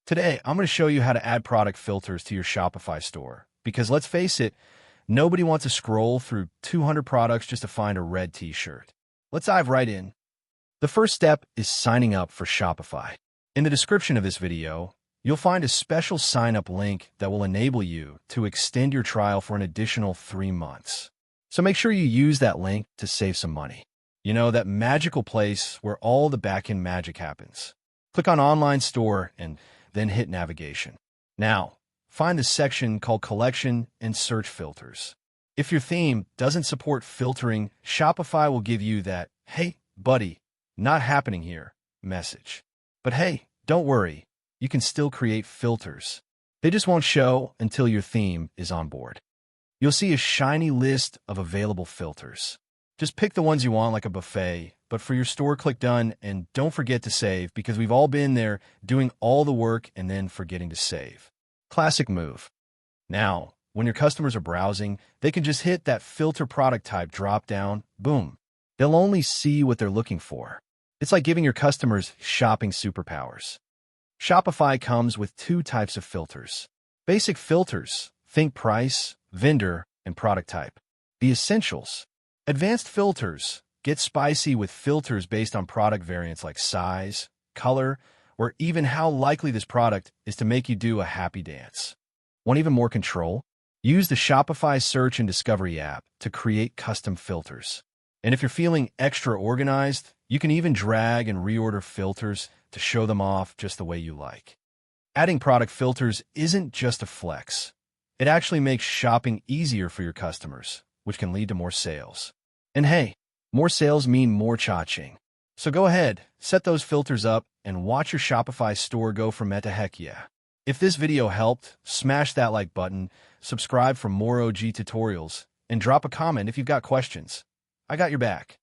Today, I'm going to show you how to add product filters to your Shopify store. Because let's face it, nobody wants to scroll through 200 products just to find a red t-shirt. Let's dive right in. The first step is signing up for Shopify. In the description of this video, you'll find a special sign-up link that will enable you to extend your trial for an additional 3 months. So make sure you use that link to save some money. You know, that magical place where all the back-end magic happens. Click on Online Store and then hit Navigation. Now, find the section called Collection and Search Filters. If your theme doesn't support filtering, Shopify will give you that, "Hey, buddy, not happening here" message. But hey, don't worry, you can still create filters. They just won't show until your theme is on board. You'll see a shiny list of available filters. Just pick the ones you want like a buffet, but for your store, click Done, and don't forget to save because we've all been there doing all the work and then forgetting to save. Classic move. Now, when your customers are browsing, they can just hit that filter product type drop down, boom. They'll only see what they're looking for. It's like giving your customers shopping superpowers. Shopify comes with 2 types of filters. Basic filters, think price, vendor, and product type. The essentials. Advanced filters. Get spicy with filters based on product variants like size, color, or even how likely this product is to make you do a happy dance. Want even more control? Use the Shopify Search and Discovery app to create custom filters. And if you're feeling extra organized, you can even drag and reorder filters to show them off just the way you like. Adding product filters isn't just a flex. It actually makes shopping easier for your customers, which can lead to more sales. And hey, more sales mean more cha-ching. So go ahead, set those filters up, and watch your Shopify store go from meh to heck yeah. If this video helped, smash that like button, subscribe for more OG tutorials, and drop a comment if you've got questions. I got your back.